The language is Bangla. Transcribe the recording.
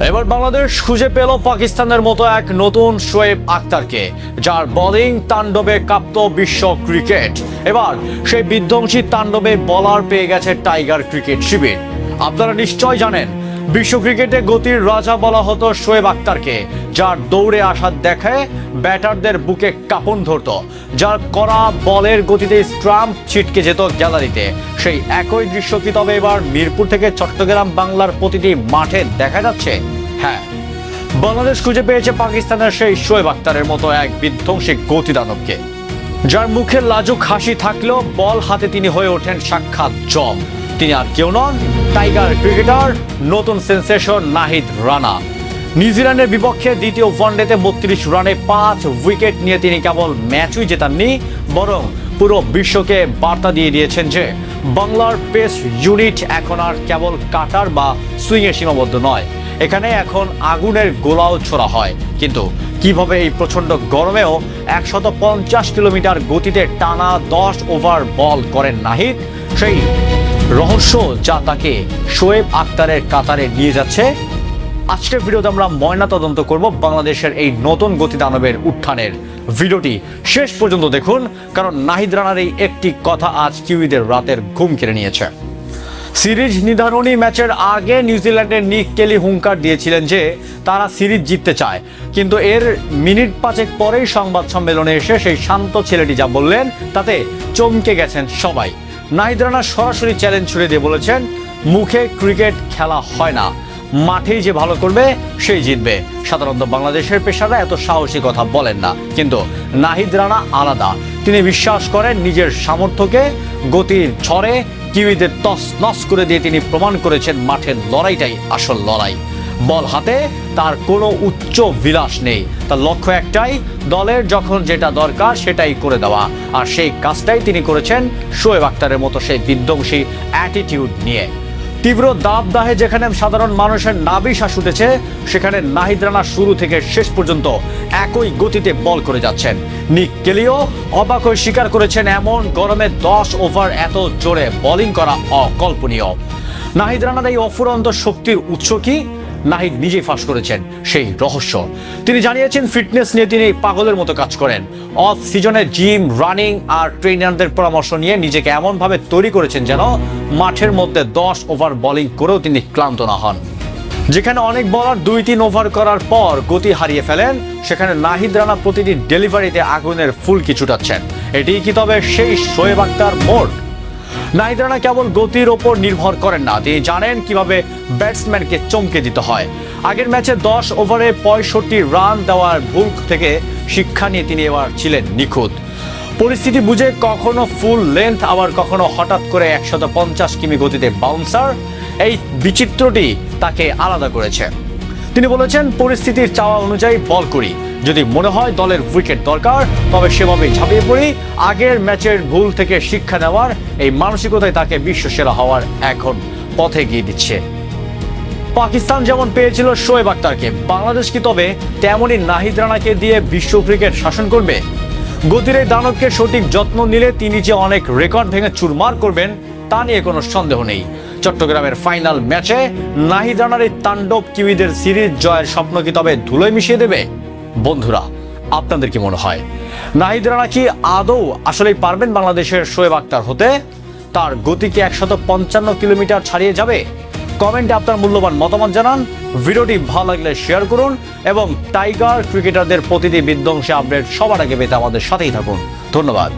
এবার বাংলাদেশ খুঁজে পেল পাকিস্তানের মতো এক নতুন শোয়েব আখতারকে, যার বোলিং তাণ্ডবে কাঁপত বিশ্ব ক্রিকেট। এবার সেই বিধ্বংসী তাণ্ডবে বলার পেয়ে গেছে টাইগার ক্রিকেট শিবির। আপনারা নিশ্চয় জানেন, বিশ্ব ক্রিকেটে গতির রাজা বলা হতো শোয়েব আখতারকে, যার দৌড়ে আসার দেখায় ব্যাটারদের বুকে কাঁপন ধরত, যার করা বলের গতিতে স্ট্রাম্প ছিটকে যেত গ্যালারিতে। সেই একই দৃশ্য কি তবে এবার মিরপুর থেকে চট্টগ্রাম বাংলার প্রতিটি মাঠে দেখা যাচ্ছে? হ্যাঁ, বাংলাদেশ খুঁজে পেয়েছে পাকিস্তানের সেই শোয়েব আখতারের মতো এক বিধ্বংসী গতিদানবকে, যার মুখে লাজুক হাসি থাকলেও বল হাতে তিনি হয়ে ওঠেন সাক্ষাৎ জম। তিনি আর কেউ নন, টাইগার ক্রিকেটার, নতুন সেন্সেশন নাহিদ রানা। নিউজিল্যান্ডের বিপক্ষে দ্বিতীয় ওয়ানডেতে 32 রানে 5 উইকেট নিয়ে তিনি কেবল ম্যাচই জেতাননি, বরং পুরো বিশ্বকে বার্তা দিয়ে দিয়েছেন যে বাংলার পেস ইউনিট এখন আর কেবল কাটার বা সুইংয়ে সীমাবদ্ধ নয়, এখানে এখন আগুনের গোলাও ছোড়া হয়। কিন্তু কিভাবে এই প্রচন্ড গরমেও 150 কিলোমিটার গতিতে টানা 10 ওভার বল করেন নাহিদ, সেই রহস্য যা তাকে শোয়েব আখতারের কাতারে নিয়ে যাচ্ছে, আজকের ভিডিওতে আমরা ময়না তদন্ত করব বাংলাদেশের এই নতুন গতিদানবের উত্থানের। ভিডিওটি শেষ পর্যন্ত দেখুন, কারণ নাহিদ রানার এই একটি কথা আজ কিউইদের রাতের ঘুম কেড়ে নিয়েছে। সিরিজ নির্ধারণী ম্যাচের আগে নিউজিল্যান্ডের নিক কেলি হুঙ্কার দিয়েছিলেন যে তারা সিরিজ জিততে চায়, কিন্তু এর মিনিট 5 পরেই সংবাদ সম্মেলনে এসে সেই শান্ত ছেলেটি যা বললেন তাতে চমকে গেছেন সবাই। নাহিদ রানা সরাসরি চ্যালেঞ্জ ছুড়ে দিয়ে বলেছেন, মুখে ক্রিকেট খেলা হয় না, মাঠেই যে ভালো করবে সেই জিতবে। সাধারণত বাংলাদেশের পেশাররা এত সাহসী কথা বলেন না, কিন্তু নাহিদ রানা আলাদা। তিনি বিশ্বাস করেন নিজের সামর্থ্যকে, গতির ঝড়ে কিউইদের তস নস করে দিয়ে তিনি প্রমাণ করেছেন মাঠের লড়াইটাই আসল লড়াই। বল হাতে তার কোনো উচ্চ বিলাস নেই, তার লক্ষ্য একটাই, দলের যখন যেটা দরকার সেটাই করে দেওয়া। আর সেই কাজটাই তিনি করেছেন শোয়েব আখতারের মতো সেই বিধ্বংসী অ্যাটিটিউড নিয়ে। তীব্র দাবদাহে যেখানে সাধারণ মানুষের নাভিশ্বাস উঠেছে, সেখানে নাহিদ রানা শুরু থেকে শেষ পর্যন্ত একই গতিতে বল করে যাচ্ছেন। নিক কেলিও অবাক হয়ে স্বীকার করেছেন এমন গরমে 10 ওভার এত জোরে বোলিং করা অকল্পনীয়। নাহিদ রানার এই অফুরন্ত শক্তির উৎস কি? নাহিদ নিজেই ফাঁস করেছেন সেই রহস্য। তিনি জানিয়েছেন ফিটনেস নিয়ে তিনি পাগলের মতো কাজ করেন। অফ সিজনে জিম, রানিং আর ট্রেনারদের পরামর্শ নিয়ে নিজেকে এমনভাবে তৈরি করেছেন যেন মাঠের মধ্যে 10 ওভার বোলিং করেও তিনি ক্লান্ত না হন। যেখানে অনেক বলার 2-3 ওভার করার পর গতি হারিয়ে ফেলেন, সেখানে নাহিদ রানা প্রতিটি ডেলিভারিতে আগুনের ফুলকি ছুটাচ্ছেন। এটি কি তবে সেই শোয়েব আখতার মোড? নাহিদ রানা কেবল গতির ওপর নির্ভর করেন না, তিনি জানেন কিভাবে ব্যাটসম্যানকে চমকে দিতে হয়। আগের ম্যাচে 10 ওভারে 65 রান দেওয়ার ভুল থেকে শিক্ষা নিয়ে তিনি এবার ছিলেন নিখুঁত। পরিস্থিতি বুঝে কখনো ফুল লেন্থ, আবার কখনো হঠাৎ করে 150 কিমি গতিতে বাউন্সার, এই বিচিত্রটি তাকে আলাদা করেছে। তিনি বলেছেন, পরিস্থিতির চাওয়া অনুযায়ী বল করি, যদি মনে হয় দলের উইকেট দরকার তবে সেভাবেই ঝাঁপিয়ে পড়ি। আগের ম্যাচের ভুল থেকে শিক্ষা নেওয়ার এই মানসিকতাই তাকে বিশ্বসেরা হওয়ার এখন পথে গিয়ে দিচ্ছে। পাকিস্তান যেমন পেয়েছিল শোয়েব আখতারকে, বাংলাদেশ কি তবে তেমনই নাহিদ রানাকে দিয়ে বিশ্ব ক্রিকেট শাসন করবে? গতির এই দানবকে সঠিক যত্ন নিলে তিনি যে অনেক রেকর্ড ভেঙে চুরমার করবেন তা নিয়ে কোনো সন্দেহ নেই। চট্টগ্রামের ফাইনাল ম্যাচে নাহিদ রানার এই তাণ্ডব কিউইদের সিরিজ জয়ের স্বপ্ন কি তবে ধুলোয় মিশিয়ে দেবে? বন্ধুরা, আপনাদের কি মনে হয়, নাহিদ রানা কি আদৌ আসলেই পারবেন বাংলাদেশের শোয়েব আখতার হতে? তার গতি কি 155 কিলোমিটার ছাড়িয়ে যাবে? কমেন্টে আপনার মূল্যবান মতামত জানান। ভিডিওটি ভালো লাগলে শেয়ার করুন এবং টাইগার ক্রিকেটারদের প্রতিটি বিধ্বংসী আপডেট সবার আগে পেতে আমাদের সাথেই থাকুন। ধন্যবাদ।